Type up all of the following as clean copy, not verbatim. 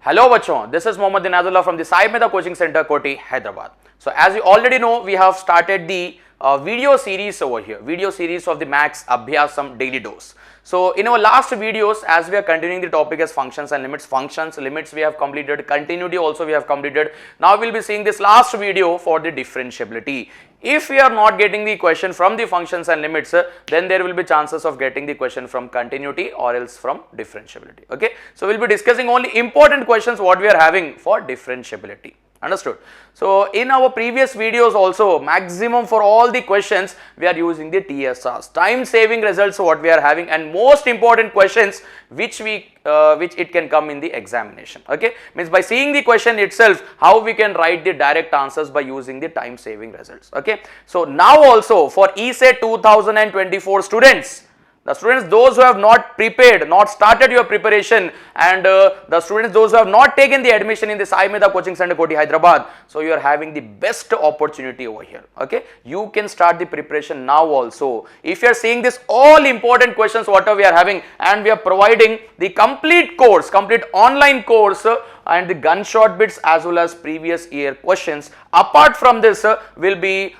Hello bachon, this is Mohammad Dinazullah from the SAIMEDHA Coaching Center, Koti, Hyderabad. So as you already know, we have started the video series over here, video series of the Max Abhyasam Daily Dose. So in our last videos, as we are continuing the topic as functions and limits, limits we have completed, continuity also we have completed. Now we will be seeing this last video for the differentiability. If we are not getting the question from the functions and limits, then there will be chances of getting the question from continuity or else from differentiability. Okay. So we will be discussing only important questions what we are having for differentiability. Understood? So in our previous videos also, maximum for all the questions we are using the TSRs, time saving results what we are having, and most important questions which it can come in the examination. Okay, means by seeing the question itself, how we can write the direct answers by using the time saving results. Okay, so now also for ECET 2024 students, the students those who have not prepared, not started your preparation, and the students those who have not taken the admission in the SAIMEDHA Coaching Center, Koti, Hyderabad, so you are having the best opportunity over here. Okay, you can start the preparation now also. If you are seeing this all important questions whatever we are having, and we are providing the complete course, complete online course, and the gunshot bits as well as previous year questions. Apart from this, we'll be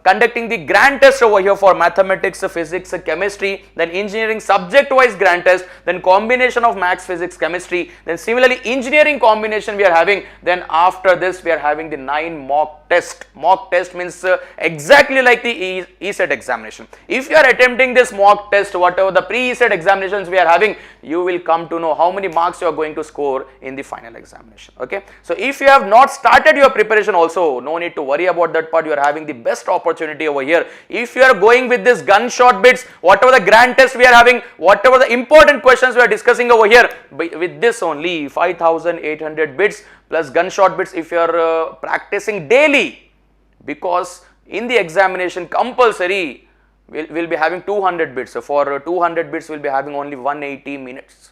conducting the grand test over here for mathematics, physics, chemistry, then engineering subject wise grand test, then combination of maths, physics, chemistry, then similarly engineering combination we are having. Then after this we are having the 9 mock test. Mock test means exactly like the ECET examination. If you are attempting this mock test, whatever the pre-ECET examinations we are having, you will come to know how many marks you are going to score in the final examination. Okay, so if you have not started your preparation also, no need to worry about that part. You are having the best opportunity over here. If you are going with this gunshot bits, whatever the grand test we are having, whatever the important questions we are discussing over here, with this only 5800 bits plus gunshot bits, if you are practicing daily, because in the examination compulsory we'll be having 200 bits. So for 200 bits we'll be having only 180 minutes.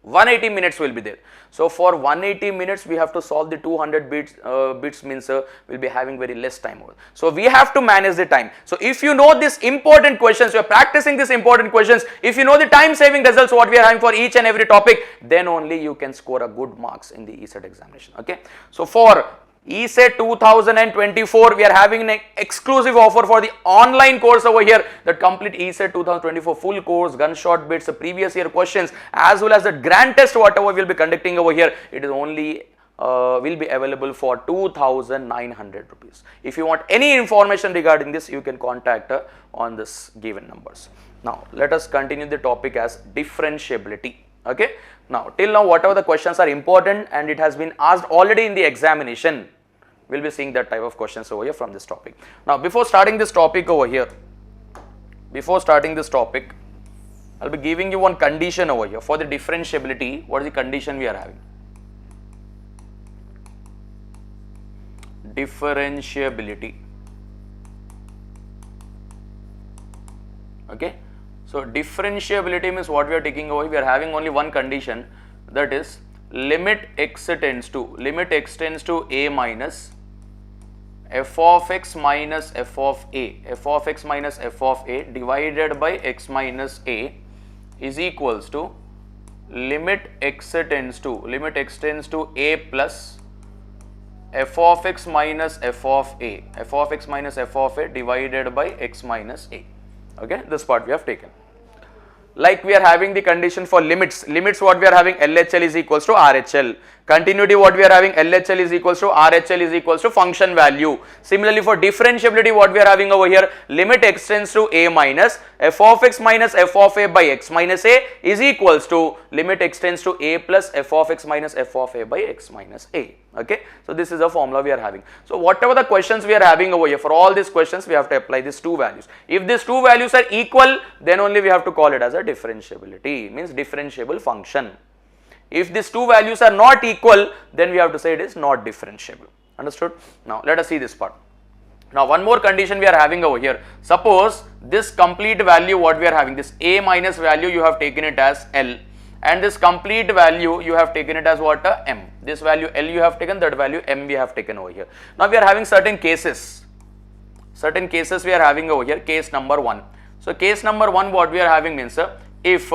180 minutes will be there. So for 180 minutes we have to solve the 200 bits means we'll be having very less time over. So we have to manage the time. So if you know this important questions, you are practicing these important questions, if you know the time saving results what we are having for each and every topic, then only you can score a good marks in the ECET examination. Okay, so for ECET 2024 we are having an exclusive offer for the online course over here, that complete ECET 2024 full course, gunshot bits, previous year questions, as well as the grand test whatever we will be conducting over here. It is only will be available for 2,900 rupees. If you want any information regarding this, you can contact on this given numbers. Now let us continue the topic as differentiability. Okay, now till now whatever the questions are important and it has been asked already in the examination, we'll be seeing that type of questions over here from this topic. Now before starting this topic over here, I'll be giving you one condition over here for the differentiability. What is the condition we are having? Differentiability. Okay, so differentiability means what we are taking away, we are having only one condition, that is limit x tends to a minus f of x minus f of a, divided by x minus a is equals to limit x tends to a plus f of x minus f of a, divided by x minus a. Okay, this part we have taken. Like we are having the condition for limits what we are having, LHL is equals to RHL. Continuity what we are having, LHL is equals to RHL is equals to function value. Similarly for differentiability what we are having over here, limit x tends to a minus f of x minus f of a by x minus a is equals to limit x tends to a plus f of x minus f of a by x minus a. Okay, so this is the formula we are having. So whatever the questions we are having over here, for all these questions we have to apply these two values. If these two values are equal, then only we have to call it as a differentiability, means differentiable function. If these two values are not equal, then we have to say it is not differentiable. Understood? Now let us see this part. Now one more condition we are having over here. Suppose this complete value what we are having, this a minus value you have taken it as L, and this complete value you have taken it as what? M. This value L you have taken, that value M we have taken over here. Now we are having certain cases we are having over here. Case number 1. So case number 1 what we are having means if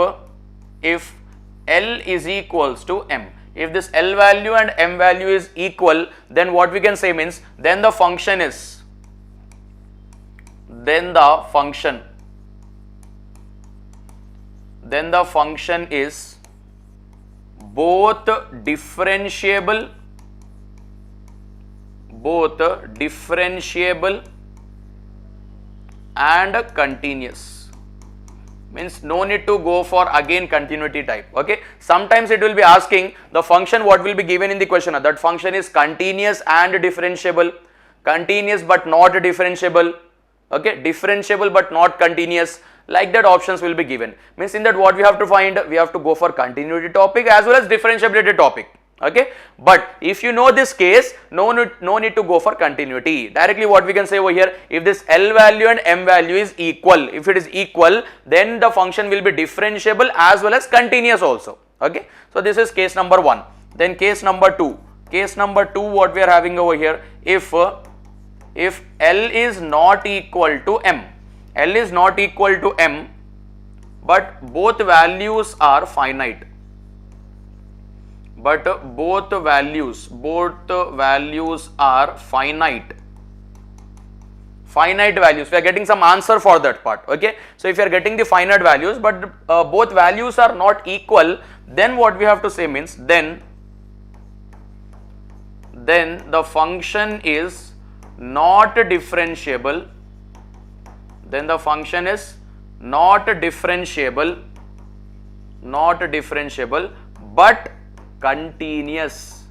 L is equals to M. if this L value and M value is equal, then what we can say means, then the function is, then the function is both differentiable and continuous. Means no need to go for again continuity type. Okay, sometimes it will be asking the function what will be given in the question, that function is continuous and differentiable, continuous but not differentiable, okay, differentiable but not continuous, like that options will be given. Means in that what we have to find, we have to go for continuity topic as well as differentiability topic. Okay, but if you know this case, no need to go for continuity. Directly what we can say over here, if this L value and M value is equal, if it is equal, then the function will be differentiable as well as continuous also. Okay, so this is case number 1. Then case number 2. Case number 2, what we are having over here, if L is not equal to M, L is not equal to M, but both values are finite. But both values are finite values. We are getting some answer for that part. Okay, so if you are getting the finite values, but both values are not equal, then what we have to say means, then the function is not differentiable. Then the function is not differentiable, but continuous.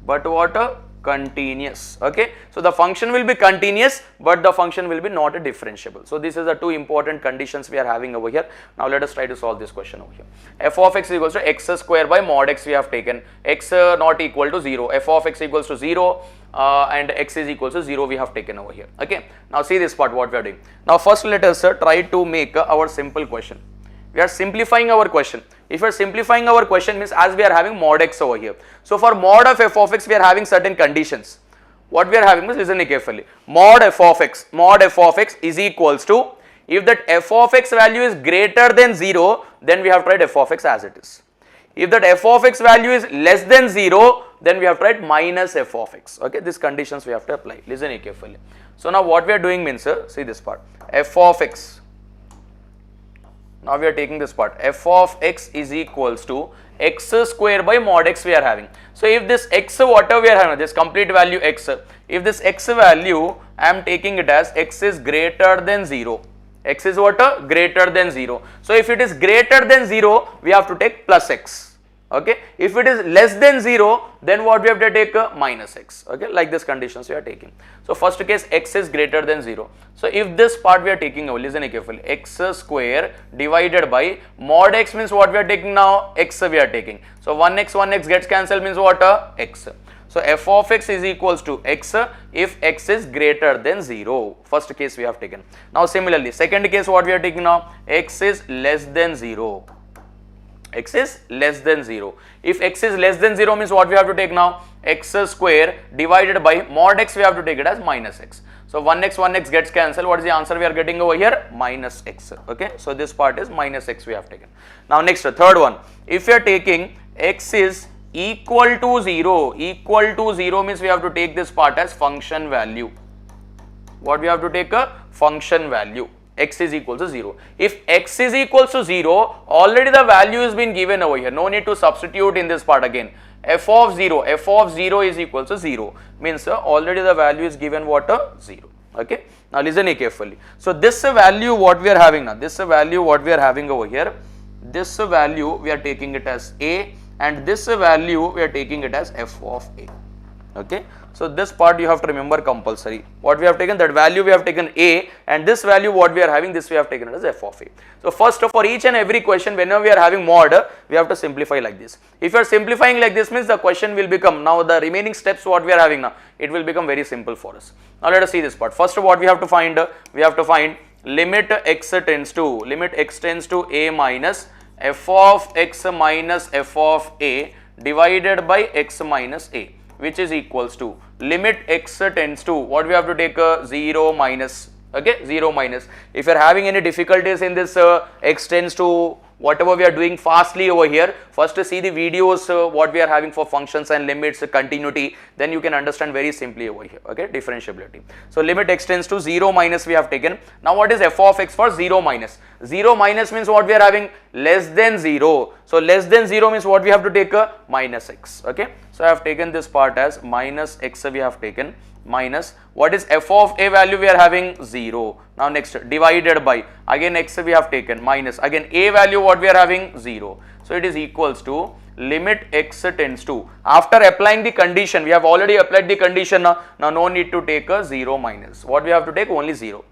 But what? Continuous. Okay, so the function will be continuous, but the function will be not differentiable. So this is the two important conditions we are having over here. Now let us try to solve this question over here. F of x equals to x square by mod x we have taken, x not equal to 0, f of x equals to 0 and x is equals to 0 we have taken over here. Okay, now see this part what we are doing. Now first let us try to make our simple question. We are simplifying our question. If we are simplifying our question means, as we are having mod x over here. So for mod of f of x we are having certain conditions. What we are having is, listen carefully, mod f of x is equals to, if that f of x value is greater than 0, then we have to write f of x as it is. If that f of x value is less than 0, then we have to write minus f of x. Okay, these conditions we have to apply. Listen carefully. So now what we are doing means, see this part, f of x. Now we are taking this part, f of x is equals to x square by mod x we are having. So if this x, whatever we are having, this complete value x, if this x value I am taking it as x is greater than 0. X is what? Greater than 0. So if it is greater than 0, we have to take plus x. Okay, if it is less than 0, then what we have to take? Minus x. Okay, like this conditions we are taking. So first case, x is greater than 0. So if this part we are taking now, listen carefully, x square divided by mod x means what we are taking now? X we are taking. So 1x gets cancelled means what? X. So f of x is equals to x if x is greater than 0. First case we have taken. Now similarly, second case what we are taking now? X is less than 0. X is less than 0. If x is less than 0 means what we have to take now? X square divided by mod x we have to take it as minus x. So 1x gets cancelled. What is the answer we are getting over here? Minus x. Okay, so this part is minus x we have taken. Now next, third one, if you are taking x is equal to 0, means we have to take this part as function value. What we have to take? A function value. X is equal to 0. If x is equal to 0, already the value has been given over here. No need to substitute in this part again. F of 0 is equal to 0. Means already the value is given what? 0. Okay. Now listen carefully. So this value what we are having now, this value what we are having over here, this value we are taking it as a, and this value we are taking it as f of a. Okay. So this part you have to remember compulsory. What we have taken, that value we have taken a, and this value what we are having, this we have taken it as f of a. So first, for each and every question, whenever we are having mod, we have to simplify like this. If you are simplifying like this means the question will become, now the remaining steps what we are having now, it will become very simple for us. Now let us see this part. First what we have to find, limit x tends to a minus f of x minus f of a divided by x minus a, which is equals to limit x tends to, what we have to take? 0 minus. Okay, 0 minus. If you are having any difficulties in this x tends to whatever we are doing fastly over here. First see the videos what we are having for functions and limits, continuity, then you can understand very simply over here. Okay, differentiability. So limit x tends to 0 minus we have taken. Now what is f of x for 0 minus? 0 minus means what we are having? Less than 0. So less than 0 means what we have to take? Minus x. Okay, so I have taken this part as minus x we have taken, minus what is f of a value we are having? 0. Now next divided by, again x we have taken, minus again a value what we are having? 0. So it is equals to limit x tends to, after applying the condition, we have already applied the condition now, no need to take a 0 minus. What we have to take? Only 0.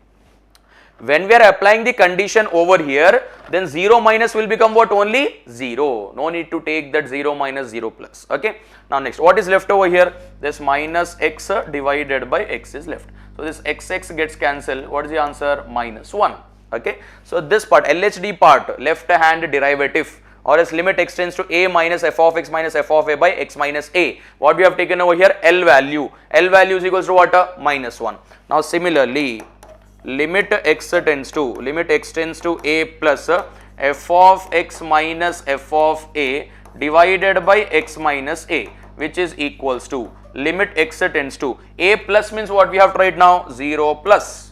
When we are applying the condition over here, then 0 minus will become what? Only 0. No need to take that 0 minus 0 plus. Okay. Now next, what is left over here? This minus x divided by x is left. So this xx gets cancelled. What is the answer? Minus 1. Okay. So this part, LHD part, left hand derivative, or as limit x tends to a minus f of x minus f of a by x minus a. What we have taken over here? L value. L value is equals to what? Minus 1. Now similarly, limit x tends to a plus f of x minus f of a divided by x minus a, which is equals to limit x tends to a plus means what we have to write now? 0 plus.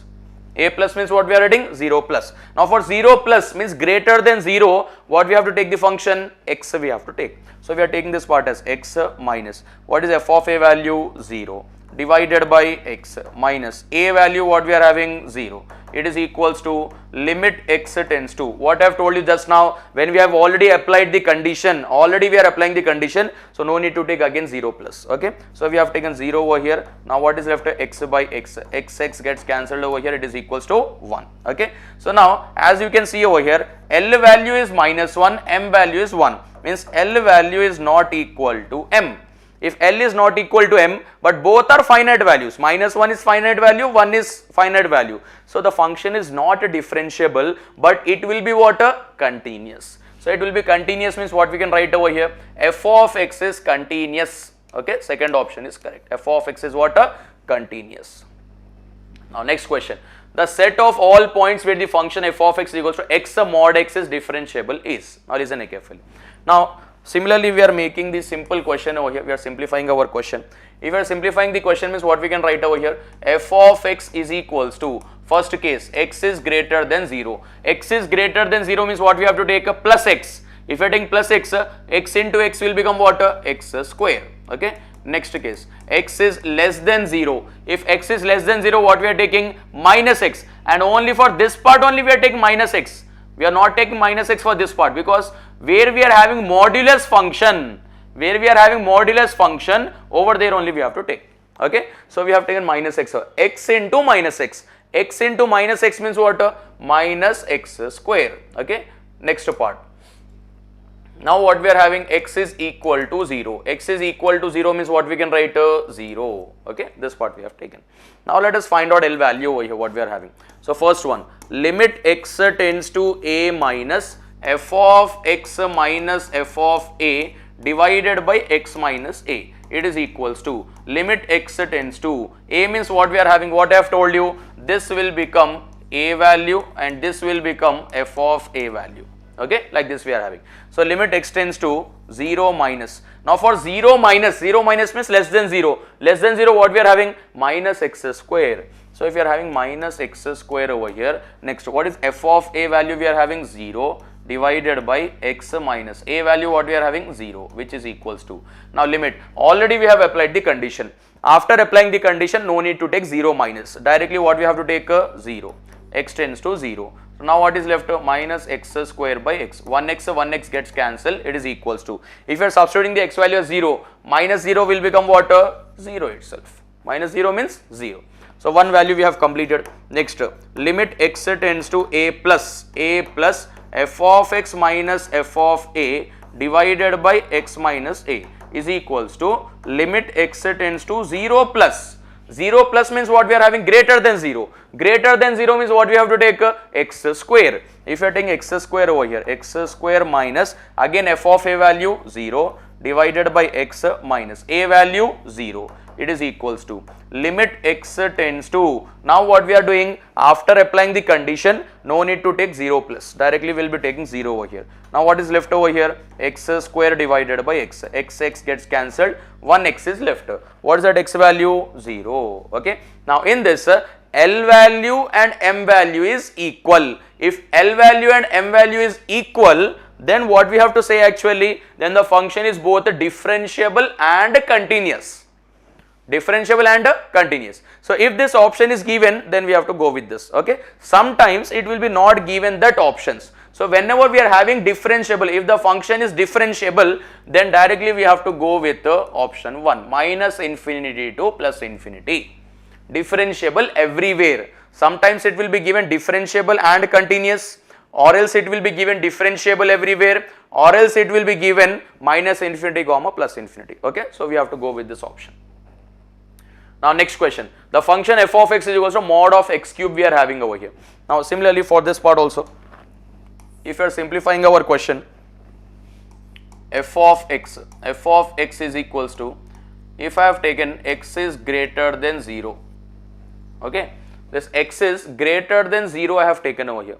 A plus means what we are writing? 0 plus. Now for 0 plus means greater than 0, what we have to take the function? X we have to take. So we are taking this part as x minus, what is f of a value? 0. Divided by x minus a value what we are having? 0. It is equals to limit x tends to, what I have told you just now, when we have already applied the condition, we are applying the condition, so no need to take again 0 plus. Okay, so we have taken 0 over here. Now what is left? X by x, x gets cancelled over here, it is equals to 1. Okay, so now as you can see over here, L value is minus 1, M value is 1, means L value is not equal to M. If L is not equal to M, but both are finite values, minus 1 is finite value, 1 is finite value. So the function is not differentiable, but it will be what? Continuous. So it will be continuous means what we can write over here? F of x is continuous. Okay, second option is correct. F of x is what? Continuous. Now next question. The set of all points where the function f of x is equals to x mod x is differentiable is. Now listen carefully. Now similarly, we are making the simple question over here. We are simplifying our question. If we are simplifying the question means what we can write over here? F of x is equals to, first case, x is greater than 0. X is greater than 0 means what we have to take? A plus x. If you are taking plus x, x into x will become what? X square. Okay. Next case, x is less than 0. If x is less than 0, what we are taking? Minus x. And only for this part only we are taking minus x. We are not taking minus x for this part, because where we are having modulus function, over there only we have to take. Okay, so we have taken minus x, x into minus x. X into minus x means what? Minus x square. Okay, next part. Now what we are having? X is equal to 0. X is equal to 0 means what we can write? 0. Okay, this part we have taken. Now let us find out L value over here, what we are having. So first one, limit x tends to a minus f of x minus f of a divided by x minus a. It is equals to limit x tends to a means what we are having? What I have told you, this will become a value and this will become f of a value. Okay, like this we are having. So limit x tends to 0 minus. Now for 0 minus means less than 0. Less than 0, what we are having? Minus x square. So if you are having minus x square over here, next what is f of a value? We are having 0 divided by x minus a value, what we are having? 0, which is equals to. Now limit, already we have applied the condition. After applying the condition, no need to take 0 minus. Directly what we have to take? 0. X tends to 0. So now what is left? Minus x square by x. 1x gets cancelled. It is equals to. If you are substituting the x value as 0, minus 0 will become what? 0 itself. Minus 0 means 0. So one value we have completed. Next, limit x tends to a plus f of x minus f of a divided by x minus a is equals to limit x tends to 0 plus. 0 plus means what we are having? Greater than 0. Greater than 0 means what we have to take? X square. If you are taking x square over here, x square minus again f of a value 0 divided by x minus a value 0 it is equals to limit x tends to, now what we are doing, after applying the condition, no need to take 0 plus, directly we will be taking 0 over here. Now what is left over here, x square divided by x, x gets cancelled, 1x is left. What is that x value? 0. Okay. Now in this L value and M value is equal. If L value and M value is equal, then what we have to say actually, then the function is both differentiable and continuous. Differentiable and continuous. So if this option is given, then we have to go with this. Okay. Sometimes it will be not given that options. So whenever we are having differentiable, if the function is differentiable, then directly we have to go with option 1, minus infinity to plus infinity. Differentiable everywhere. Sometimes it will be given differentiable and continuous, or else it will be given differentiable everywhere, or else it will be given minus infinity comma plus infinity. Okay. So we have to go with this option. Now next question, the function f of x is equal to mod of x cube we are having over here. Now similarly for this part also, if you are simplifying our question, f of x is equals to, if I have taken x is greater than 0, okay, this x is greater than 0 I have taken over here.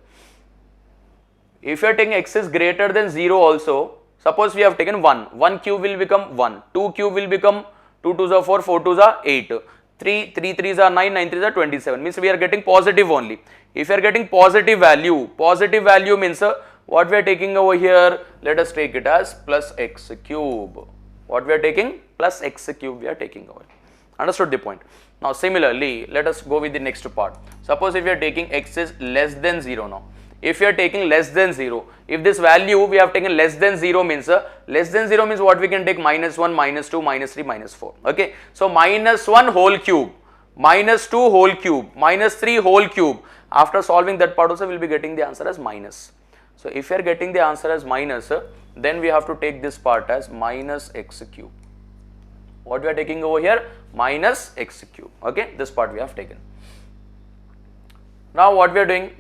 If you are taking x is greater than 0 also, suppose we have taken 1 cube will become 1, 2 cube will become 2 2s are 4, 4 2s are 8, 3 3s are 9, 9 3s are 27, means we are getting positive only. If you are getting positive value means what we are taking over here, let us take it as plus x cube. What we are taking? Plus x cube we are taking over. Understood the point? Now similarly, let us go with the next part. Suppose if you are taking x is less than 0 now. If you are taking less than 0, if this value we have taken less than 0 means what we can take, minus 1, minus 2, minus 3, minus 4. Okay. So minus 1 whole cube, minus 2 whole cube, minus 3 whole cube. After solving that part also we will be getting the answer as minus. So if you are getting the answer as minus, then we have to take this part as minus x cube. What we are taking over here? Minus x cube. Okay. This part we have taken. Now what we are doing?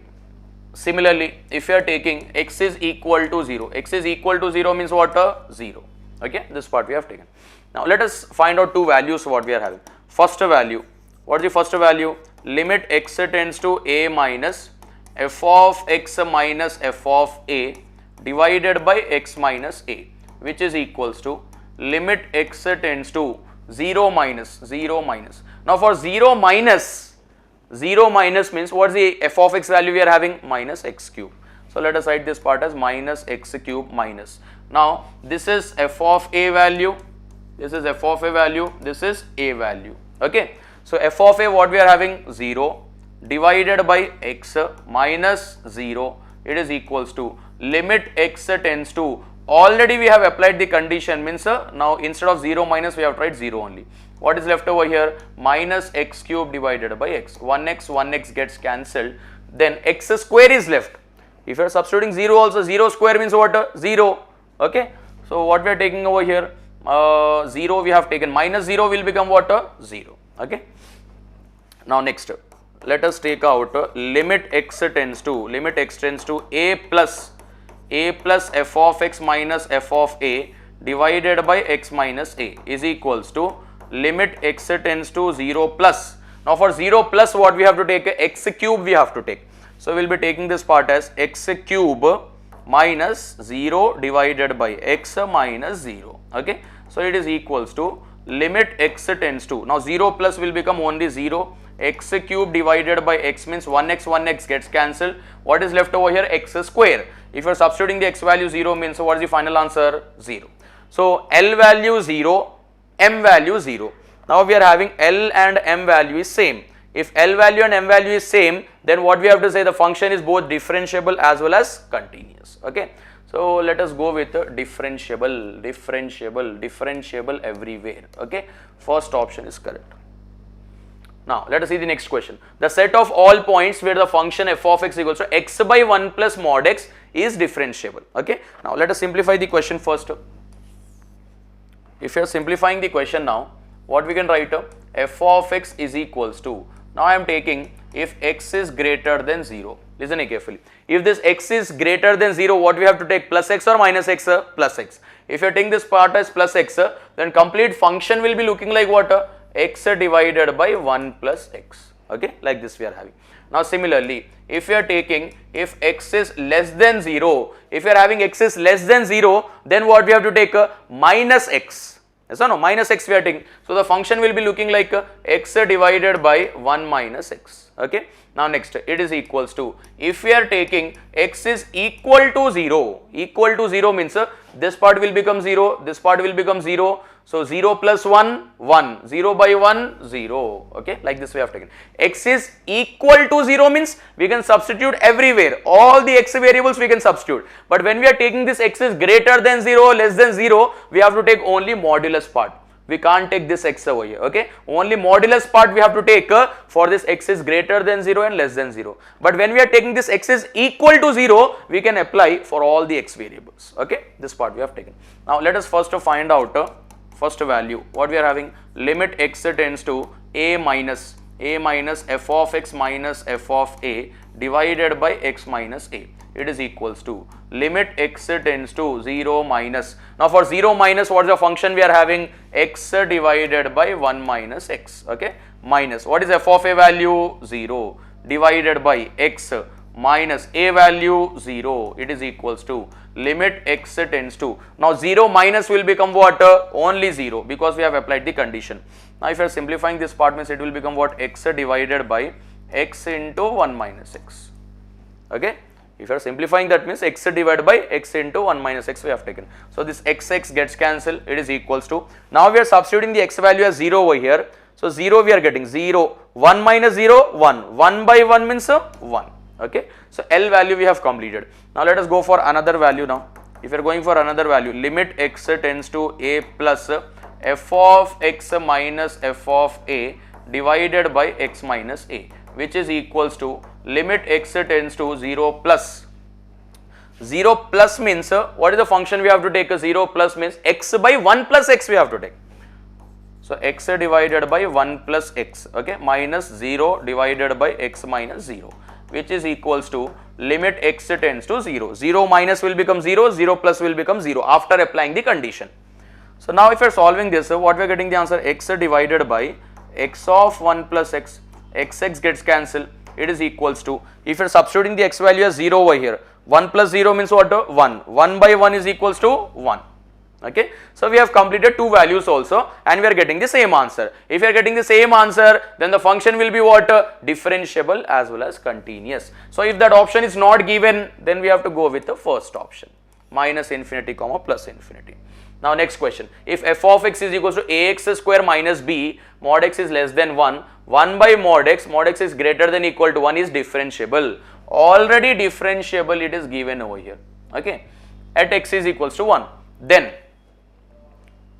Similarly, if you are taking x is equal to 0, x is equal to 0 means what? 0. Okay, this part we have taken. Now let us find out two values what we are having. First value, what is the first value? Limit x tends to a minus f of x minus f of a divided by x minus a, which is equals to limit x tends to 0 minus. Now for 0 minus means what is the f of x value we are having? Minus x cube. So let us write this part as minus x cube minus. Now this is f of a value, this is f of a value, this is a value. Okay. So f of a what we are having? 0 divided by x minus 0, it is equals to limit x tends to, already we have applied the condition, means now instead of 0 minus we have tried 0 only. What is left over here? Minus x cube divided by x. 1x gets cancelled. Then x square is left. If you are substituting 0 also, 0 square means what? 0. Okay. So what we are taking over here? 0 we have taken. Minus 0 will become what? 0. Okay. Now next, let us take out limit x tends to a plus f of x minus f of a divided by x minus a is equals to limit x tends to 0 plus. Now for 0 plus what we have to take? X cube we have to take. So we will be taking this part as x cube minus 0 divided by x minus 0. Okay. So it is equals to limit x tends to, now 0 plus will become only 0, x cube divided by x means 1x gets cancelled. What is left over here? X square. If you are substituting the x value 0 means what is the final answer? 0. So L value 0, M value 0. Now we are having L and M value is same. If L value and M value is same, then what we have to say, the function is both differentiable as well as continuous. Okay. So let us go with differentiable everywhere. Okay. First option is correct. Now let us see the next question. The set of all points where the function f of x equals to x by 1 plus mod x is differentiable. Okay. Now let us simplify the question first. If you are simplifying the question now, what we can write? F of x is equals to, now I am taking if x is greater than 0. Listen carefully. If this x is greater than 0, what we have to take? Plus x or minus x? Plus x. If you are taking this part as plus x, then complete function will be looking like what? x divided by 1 plus x. Okay, like this we are having. Now similarly, if we are taking, if x is less than 0, if we are having x is less than 0, then what we have to take? Minus x. Yes or no? Minus x we are taking. So the function will be looking like x divided by 1 minus x. Okay. Now next, it is equals to, if we are taking x is equal to 0 means this part will become 0, this part will become 0. So 0 plus 1, 1, 0 by 1, 0. Okay, like this we have taken. X is equal to 0 means we can substitute everywhere. All the x variables we can substitute. But when we are taking this x is greater than 0, less than 0, we have to take only modulus part. We can't take this x over here. Okay, only modulus part we have to take for this x is greater than 0 and less than 0. But when we are taking this x is equal to 0, we can apply for all the x variables. Okay, this part we have taken. Now let us first find out first value. What we are having? Limit x tends to a minus f of x minus f of a divided by x minus a. It is equals to limit x tends to 0 minus. Now for 0 minus, what is the function we are having? X divided by 1 minus x. Okay, minus, what is f of a value? 0 divided by x minus a value 0. It is equals to limit x tends to, now 0 minus will become what? Only 0, because we have applied the condition. Now if you are simplifying this part means it will become what? X divided by x into 1 minus x. Okay, if you are simplifying, that means x divided by x into 1 minus x we have taken. So this x gets cancelled. It is equals to, now we are substituting the x value as 0 over here. So 0 we are getting 0, 1 minus 0, 1, 1 by 1 means 1. Okay, so L value we have completed. Now let us go for another value now. If you are going for another value, limit x tends to a plus f of x minus f of a divided by x minus a, which is equals to limit x tends to 0 plus. 0 plus means what is the function we have to take? 0 plus means x by 1 plus x we have to take. So x divided by 1 plus x, okay, minus 0 divided by x minus 0, which is equals to limit x tends to 0. 0 minus will become 0, 0 plus will become 0 after applying the condition. So now if you are solving this, what we are getting the answer? X divided by x of 1 plus x, x gets cancelled. It is equals to, if you are substituting the x value as 0 over here, 1 plus 0 means what? 1. 1 by 1 is equals to 1. Okay, so we have completed two values also and we are getting the same answer. If you are getting the same answer, then the function will be what? Differentiable as well as continuous. So if that option is not given, then we have to go with the first option, minus infinity comma plus infinity. Now next question, if f of x is equals to ax square minus b, mod x is less than 1, 1 by mod x is greater than equal to 1 is differentiable. Already differentiable, it is given over here. Okay, at x is equals to 1. Then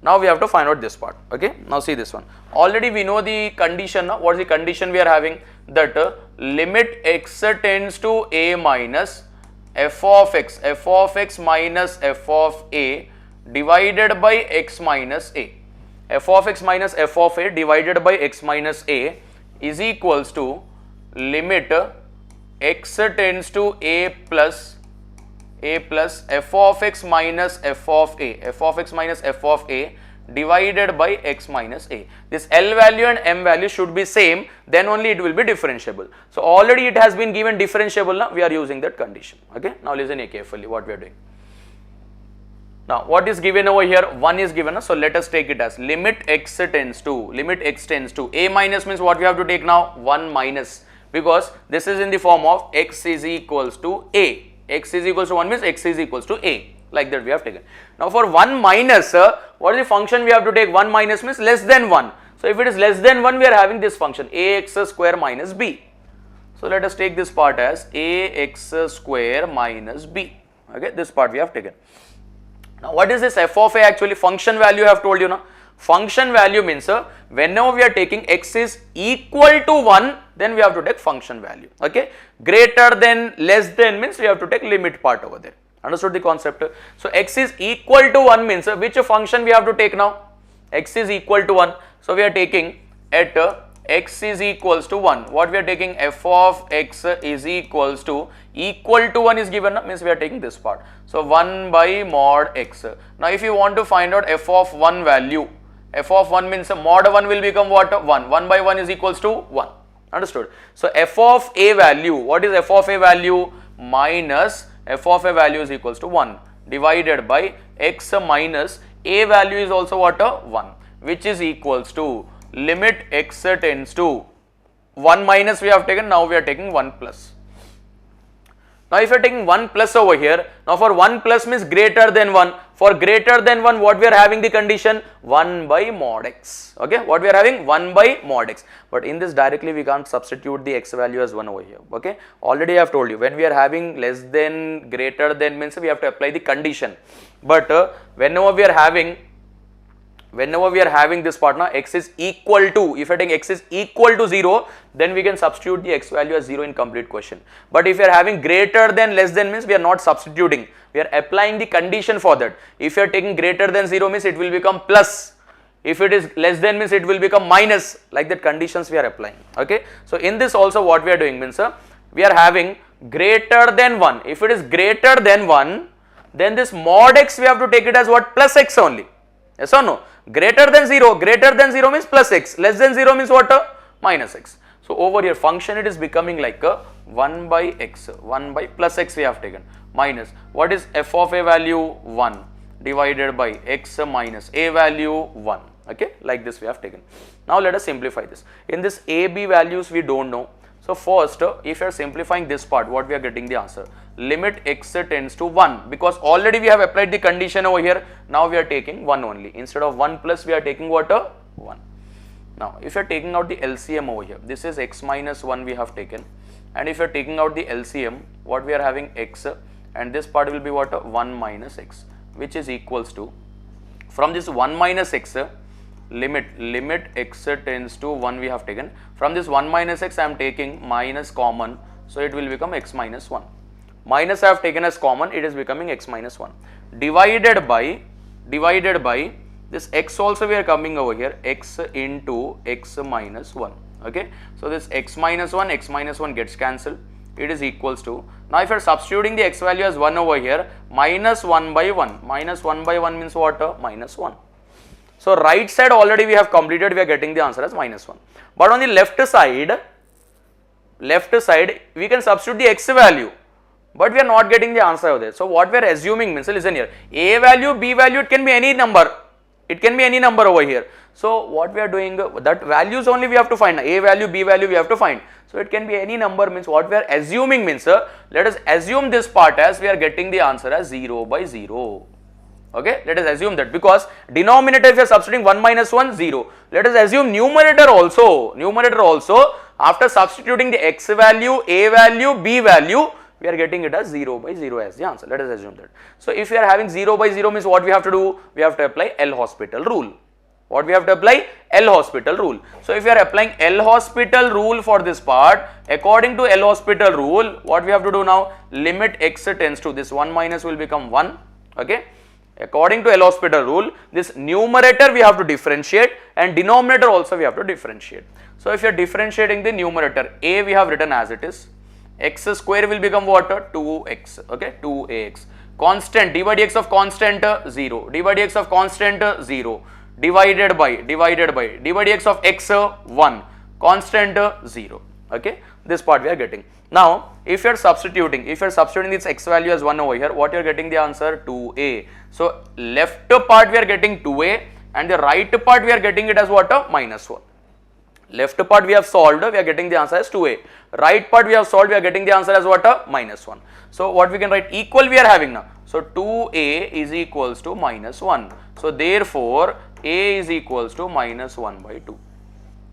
now we have to find out this part. Okay, now see this one. Already we know the condition. Now what is the condition we are having? That limit x tends to a minus f of x minus f of a divided by x minus a. F of x minus f of a divided by x minus a is equals to limit x tends to a plus f of x minus f of a divided by x minus a. This L value and M value should be same, then only it will be differentiable. So already it has been given differentiable, now we are using that condition. Okay, now listen here carefully what we are doing. Now what is given over here? 1 is given, so let us take it as limit x tends to a minus means what we have to take now? 1 minus, because this is in the form of x is equals to a. X is equals to 1 means x is equals to a, like that we have taken. Now for 1 minus, what is the function we have to take? 1 minus means less than 1. So if it is less than 1, we are having this function ax square minus b. So let us take this part as ax square minus b. Okay, this part we have taken. Now what is this f of a actually? Function value I have told you now. Function value means whenever we are taking x is equal to 1, then we have to take function value. Okay, greater than, less than means we have to take limit part over there. Understood the concept? So x is equal to 1 means which function we have to take now? X is equal to 1. So we are taking at x is equals to 1. What we are taking? F of x is equals to 1 is given, means we are taking this part. So 1 by mod x. Now if you want to find out f of 1 value, f of 1 means mod 1 will become what? 1. 1 by 1 is equals to 1. Understood? So f of a value, what is f of a value? Minus f of a value is equals to 1 divided by x minus a value is also what? 1, which is equals to limit x tends to 1 minus we have taken, now we are taking 1 plus. Now if you are taking 1 plus over here, now for 1 plus means greater than 1. For greater than 1, what we are having the condition? 1 by mod x. Okay, what we are having? 1 by mod x. But in this directly we can't substitute the x value as 1 over here. Okay, already I have told you, when we are having less than, greater than means we have to apply the condition. But whenever we are having this part now, x is equal to, if I take x is equal to 0, then we can substitute the x value as 0 in complete question. But if you are having greater than, less than means we are not substituting, we are applying the condition for that. If you are taking greater than 0 means it will become plus, if it is less than means it will become minus, like that conditions we are applying. Okay, so in this also what we are doing means we are having greater than 1. If it is greater than 1, then this mod x we have to take it as what? Plus x only. Yes or no? Greater than 0 means plus x, less than 0 means what? Minus x. So over here function it is becoming like 1 by x, 1 by plus x we have taken, minus what is f of a value? 1 divided by x minus a value 1. Okay, like this we have taken. Now let us simplify this. In this a, b values we don't know. So first, if you are simplifying this part, what we are getting the answer? Limit x tends to 1, because already we have applied the condition over here. Now we are taking 1 only. Instead of 1 plus, we are taking what? 1. Now, if you are taking out the LCM over here, this is x minus 1 we have taken. And if you are taking out the LCM, what we are having? X, and this part will be what? 1 minus x, which is equals to, from this 1 minus x, limit x tends to 1 we have taken. From this 1 minus x I am taking minus common, so it will become x minus 1. Minus I have taken as common, it is becoming x minus 1 divided by this x also we are coming over here, x into x minus 1. Okay, so this x minus 1 gets cancelled, it is equals to, now if you are substituting the x value as 1 over here, minus 1 by 1, minus 1 by 1 means what? Minus 1. So right side already we have completed, we are getting the answer as minus 1. But on the left side we can substitute the x value, but we are not getting the answer over there. So what we are assuming means, listen here, a value, b value, it can be any number. It can be any number over here. So what we are doing, that values only we have to find, a value, b value we have to find. So it can be any number means what we are assuming means, let us assume this part as we are getting the answer as 0 by 0. Okay, let us assume that, because denominator if you are substituting 1 minus 1, 0. Let us assume numerator also, after substituting the x value, a value, b value, we are getting it as 0 by 0 as the answer. Let us assume that. So if we are having 0 by 0 means what we have to do? We have to apply L'Hospital rule. What we have to apply? L'Hospital rule. So if we are applying L'Hospital rule for this part, according to L'Hospital rule, what we have to do now? Limit x tends to, this 1 minus will become 1. Okay. According to L'Hospital rule, this numerator we have to differentiate and denominator also we have to differentiate. So if you are differentiating the numerator, a we have written as it is, x square will become what? 2x, okay, 2ax. Constant, d by dx of constant 0, d by dx of constant 0, divided by d by dx of x 1, constant 0, okay, this part we are getting. Now if you are substituting this x value as 1 over here, what you are getting the answer? 2a. So left part we are getting 2a and the right part we are getting it as what? Minus 1. Left part we have solved, we are getting the answer as 2a. Right part we have solved, we are getting the answer as what? Minus 1. So what we can write? Equal we are having now. So 2a is equals to minus 1. So therefore a is equals to minus 1 by 2.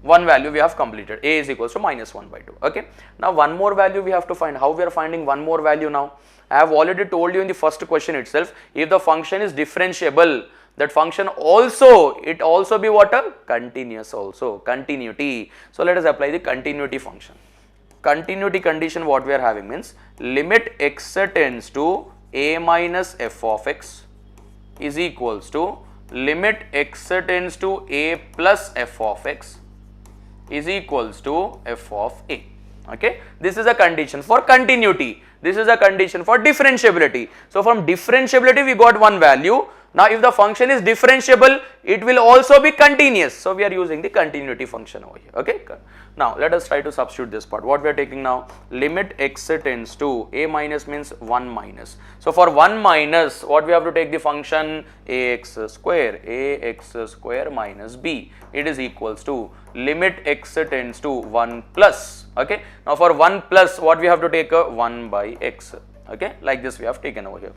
One value we have completed, a is equals to minus 1 by 2. Okay. Now one more value we have to find. How we are finding one more value now? I have already told you in the first question itself, if the function is differentiable, that function also, it also be what? Continuous also, continuity. So let us apply the continuity function. Continuity condition what we are having means, limit x tends to a minus f of x is equals to limit x tends to a plus f of x is equals to f of a. Okay, this is a condition for continuity, this is a condition for differentiability. So from differentiability we got one value, Now if the function is differentiable, it will also be continuous. So we are using the continuity function over here. Okay. Now let us try to substitute this part. What we are taking now? Limit x tends to a minus means 1 minus. So for 1 minus, what we have to take the function ax square minus b. It is equals to limit x tends to 1 plus. Okay. Now for 1 plus, what we have to take? 1 by x. Okay. Like this we have taken over here.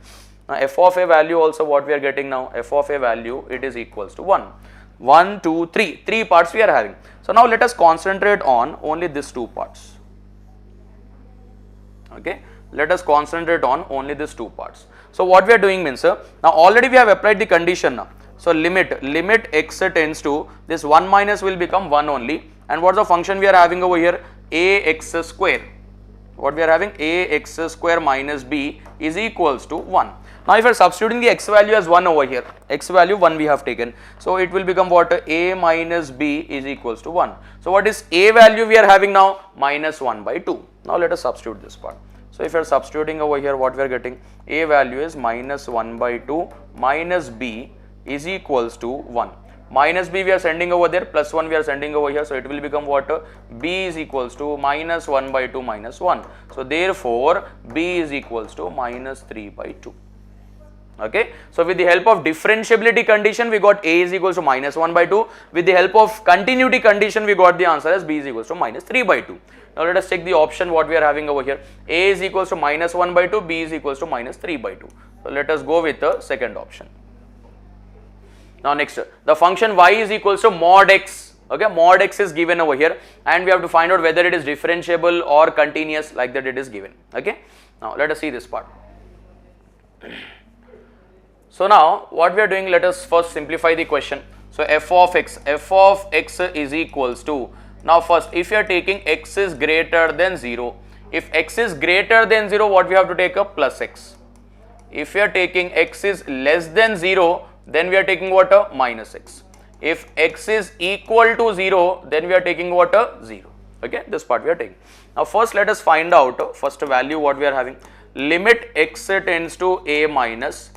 Now f of a value also, what we are getting now? F of a value, it is equals to 1. 1, 2, 3. 3 parts we are having. So now let us concentrate on only these 2 parts. Okay. Let us concentrate on only these 2 parts. So what we are doing means, now already we have applied the condition now. So limit x tends to this 1 minus will become 1 only. And what is the function we are having over here? Ax square. What we are having? Ax square minus b is equals to 1. Now if you are substituting the x value as 1 over here, x value 1 we have taken. So it will become what? A minus b is equals to 1. So what is a value we are having now? Minus 1 by 2. Now let us substitute this part. So if you are substituting over here, what we are getting? A value is minus 1 by 2 minus b is equals to 1. Minus b we are sending over there, plus 1 we are sending over here. So it will become what? B is equals to minus 1 by 2 minus 1. So therefore b is equals to minus 3 by 2. Okay. So with the help of differentiability condition, we got a is equals to minus 1 by 2. With the help of continuity condition, we got the answer as b is equals to minus 3 by 2. Now let us check the option what we are having over here. A is equals to minus 1 by 2, b is equals to minus 3 by 2. So let us go with the second option. Now next, the function y is equals to mod x. Okay, mod x is given over here, and we have to find out whether it is differentiable or continuous, like that it is given. Okay. Now let us see this part. So now what we are doing, let us first simplify the question. So f of x is equals to, now first if you are taking x is greater than 0, if x is greater than 0, what we have to take? A plus x. If you are taking x is less than 0, then we are taking what? A minus x. If x is equal to 0, then we are taking what? A 0. Okay, this part we are taking. Now first let us find out first value what we are having. Limit x tends to a minus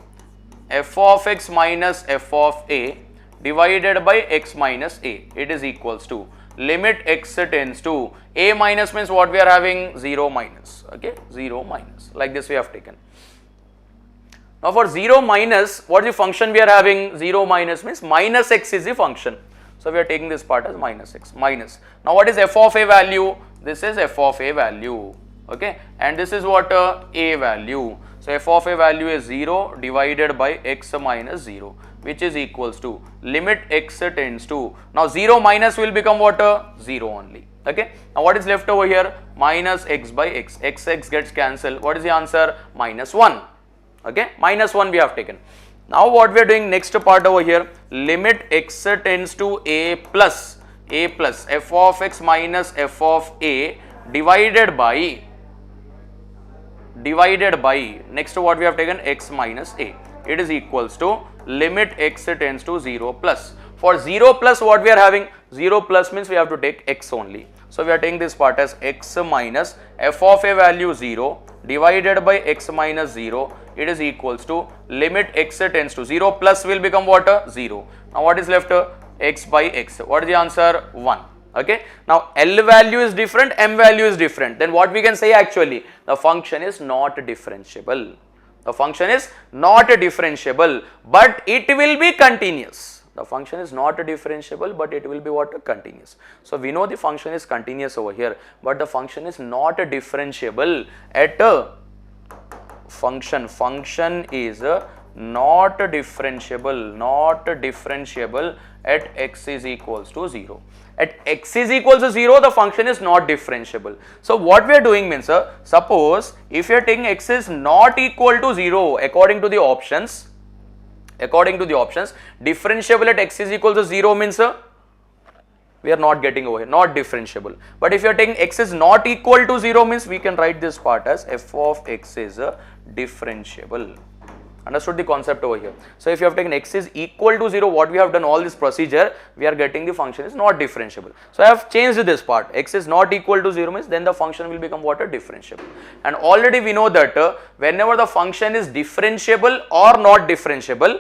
f of x minus f of a divided by x minus a. It is equals to limit x tends to a minus means what we are having? 0 minus. Okay, 0 minus. Like this we have taken. Now for 0 minus, what is the function we are having? 0 minus means minus x is the function. So we are taking this part as minus x, minus. Now what is f of a value? This is f of a value. Okay, and this is what? A value. So f of a value is 0 divided by x minus 0, which is equals to limit x tends to, now 0 minus will become what? 0 only. Okay. Now what is left over here? Minus x by x. X gets cancelled. What is the answer? Minus 1. Okay, minus 1 we have taken. Now what we are doing next part over here, limit x tends to a plus f of x minus f of a divided by next what we have taken? X minus a. It is equals to limit x tends to 0 plus. For 0 plus what we are having? 0 plus means we have to take x only. So we are taking this part as x minus f of a value 0 divided by x minus 0. It is equals to limit x tends to 0 plus will become what? 0. Now what is left? X by x. What is the answer? 1. Okay. Now L value is different, M value is different. Then what we can say actually? The function is not differentiable. The function is not differentiable, but it will be continuous. The function is not differentiable, but it will be what? Continuous. So we know the function is continuous over here, but the function is not differentiable at a function is not differentiable at x is equals to 0. At x is equals to 0, the function is not differentiable. So what we are doing means, suppose if you are taking x is not equal to 0 according to the options, differentiable at x is equal to 0 means we are not getting over here, not differentiable. But if you are taking x is not equal to 0 means we can write this part as f of x is differentiable. Understood the concept over here? So if you have taken x is equal to 0, what we have done all this procedure, we are getting the function is not differentiable. So I have changed this part, x is not equal to 0 means then the function will become what? Differentiable. And already we know that whenever the function is differentiable or not differentiable,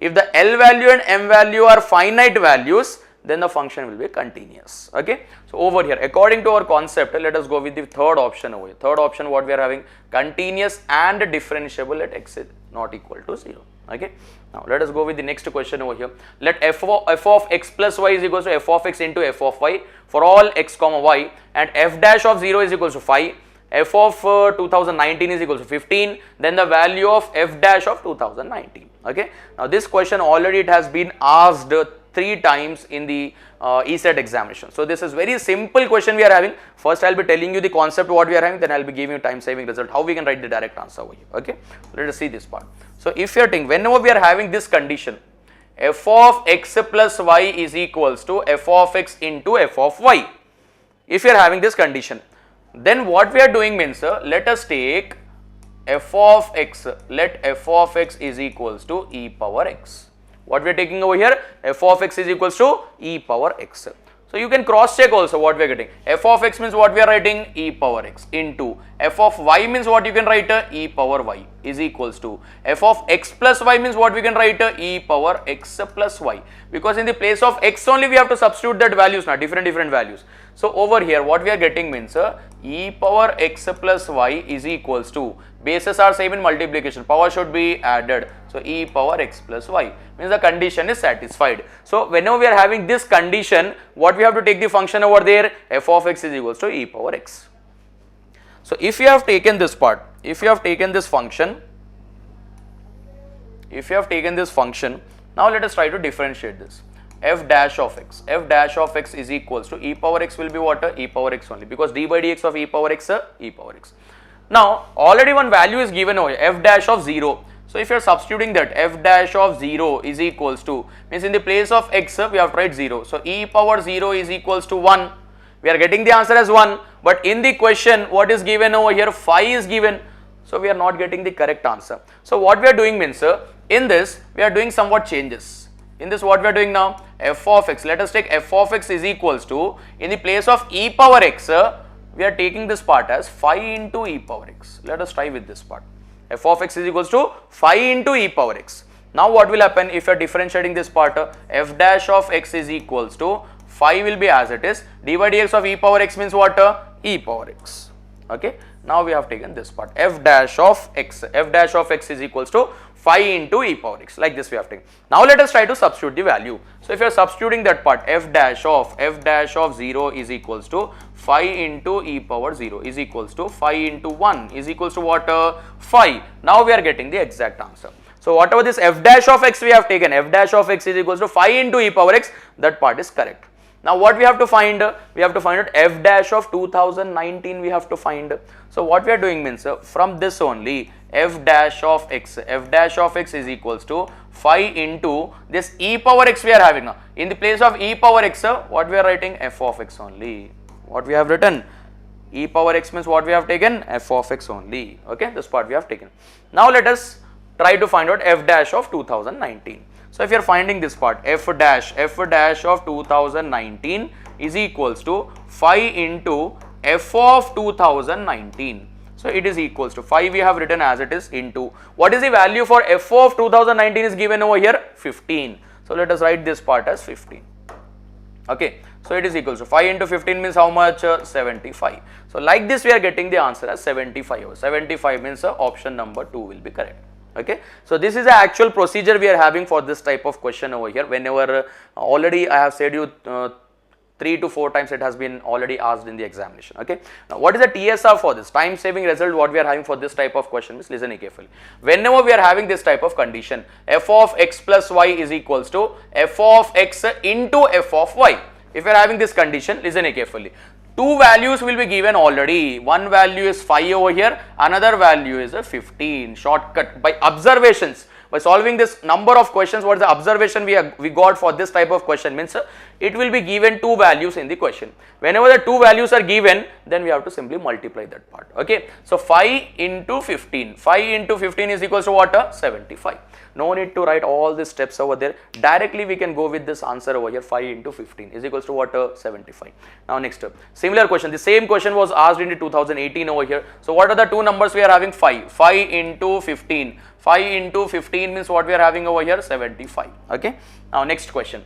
if the L value and M value are finite values, then the function will be continuous. Okay. So over here, according to our concept, let us go with the third option over here. Third option, what we are having, continuous and differentiable at x is not equal to 0. Okay. Now let us go with the next question over here. Let f of x plus y is equal to f of x into f of y for all x comma y, and f dash of 0 is equal to 5. F of 2019 is equal to 15, then the value of f dash of 2019. Okay. Now this question already it has been asked 3 times in the ECET examination. So this is very simple question we are having. First I will be telling you the concept what we are having, then I will be giving you time saving result, how we can write the direct answer over here. Okay. Let us see this part. So if you are taking, whenever we are having this condition, f of x plus y is equals to f of x into f of y. If you are having this condition, then what we are doing means, let us take f of x, let f of x is equals to e power x. What we are taking over here, f of x is equals to e power x. So you can cross check also what we are getting. F of x means what we are writing, e power x, into f of y means what you can write, e power y is equals to f of x plus y means what we can write, e power x plus y, because in the place of x only we have to substitute that values now, different values. So over here what we are getting means e power x plus y is equals to, bases are same in multiplication, power should be added, so e power x plus y means the condition is satisfied. So whenever we are having this condition, what we have to take the function over there, f of x is equals to e power x. So if you have taken this part, if you have taken this function, now let us try to differentiate this. F dash of x is equals to e power x will be what, e power x only, because d by dx of e power x, e power x. Now already one value is given over here, f dash of 0. So if you are substituting that, f dash of 0 is equals to, means in the place of x we have to write 0. So e power 0 is equals to 1. We are getting the answer as 1, but in the question what is given over here, 5 is given. So we are not getting the correct answer. So what we are doing means, in this we are doing somewhat changes. In this what we are doing now, f of x, let us take f of x is equals to, in the place of e power x, we are taking this part as 5 into e power x. Let us try with this part. F of x is equals to 5 into e power x. Now what will happen if you are differentiating this part, f dash of x is equals to 5 will be as it is, d by dx of e power x means what, e power x. Okay. Now we have taken this part, f dash of x is equals to 5 into e power x, like this we have taken. Now let us try to substitute the value. So if you are substituting that part, f dash of 0 is equals to 5 into e power 0 is equals to 5 into 1 is equals to what, 5. Now we are getting the exact answer. So whatever this f dash of x we have taken, f dash of x is equals to 5 into e power x, that part is correct. Now what we have to find, we have to find out f dash of 2019 we have to find. So what we are doing means, from this only, f dash of x is equals to 5 into this e power x we are having now. In the place of e power x, what we are writing, f of x only. What we have written, e power x means what we have taken, f of x only. Okay, this part we have taken. Now let us try to find out f dash of 2019. So if you are finding this part, f dash of 2019 is equals to 5 into f of 2019. So it is equals to 5 we have written as it is into, what is the value for f of 2019 is given over here, 15. So let us write this part as 15. Okay. So it is equals to 5 into 15 means how much, 75. So like this we are getting the answer as 75. 75 means option number 2 will be correct. Okay. So this is the actual procedure we are having for this type of question over here. Whenever already I have said you 3 to 4 times it has been already asked in the examination. Okay. Now what is the TSR for this? Time saving result what we are having for this type of question is, listen carefully. Whenever we are having this type of condition, f of x plus y is equals to f of x into f of y. If you are having this condition, listen carefully. 2 values will be given already. One value is 5 over here, another value is 15. Shortcut by observations. By solving this number of questions, what is the observation we got for this type of question means, it will be given two values in the question. Whenever the two values are given, then we have to simply multiply that part. Okay. So 5 into 15. 5 into 15 is equals to what? 75. No need to write all these steps over there. Directly we can go with this answer over here. 5 into 15 is equals to what? 75. Now next up, similar question. The same question was asked in 2018 over here. So what are the two numbers we are having? 5. 5 into 15. 5 into 15 means what we are having over here? 75. Okay. Now next question.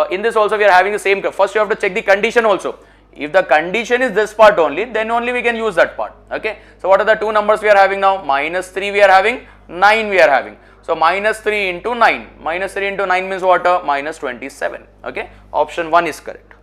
In this also we are having the same. First you have to check the condition also. If the condition is this part only, then only we can use that part. Okay. So what are the two numbers we are having now? Minus 3 we are having, 9 we are having. So minus 3 into 9. Minus 3 into 9 means what? Minus 27. Okay. Option 1 is correct.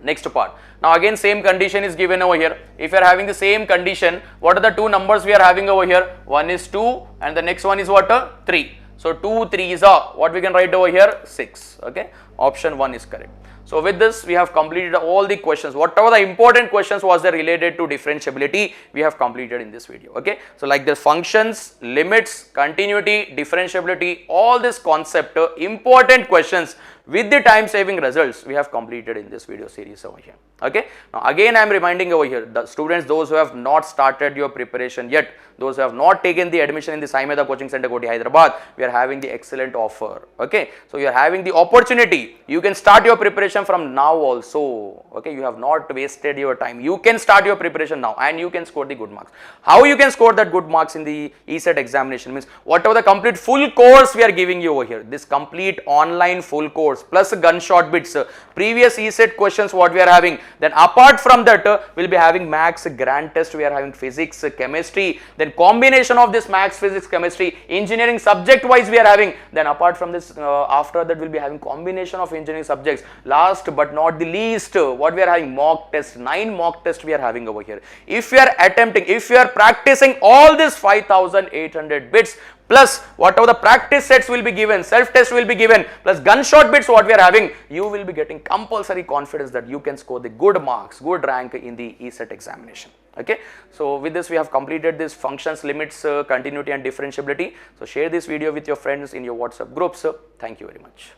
Next part. Now again same condition is given over here. If you are having the same condition, what are the two numbers we are having over here? One is 2 and the next one is what? 3. So 2 3s are what we can write over here? 6. Okay. Option 1 is correct. So with this we have completed all the questions. Whatever the important questions was there related to differentiability, we have completed in this video. Okay. So like the functions, limits, continuity, differentiability, all this concept, important questions with the time saving results we have completed in this video series over here. Okay. Now again I am reminding over here the students, those who have not started your preparation yet, those who have not taken the admission in the SAIMEDHA Coaching Center Koti, Hyderabad, we are having the excellent offer. Okay. So you are having the opportunity, you can start your preparation from now also. Okay. You have not wasted your time, you can start your preparation now and you can score the good marks. How you can score that good marks in the ECET examination means whatever the complete full course we are giving you over here, this complete online full course plus gunshot bits, previous ECET questions what we are having, then apart from that we will be having maths grand test, we are having physics, chemistry, then combination of this maths, physics, chemistry, engineering subject wise we are having, then apart from this after that we will be having combination of engineering subjects. Last but not the least, what we are having, mock test, 9 mock tests we are having over here. If you are attempting, if you are practicing all this 5800 bits plus whatever the practice sets will be given, self test will be given, plus gunshot bits what we are having, you will be getting compulsory confidence that you can score the good marks, good rank in the ECET examination. Okay. So with this we have completed this functions, limits, continuity and differentiability. So share this video with your friends in your WhatsApp groups. Thank you very much.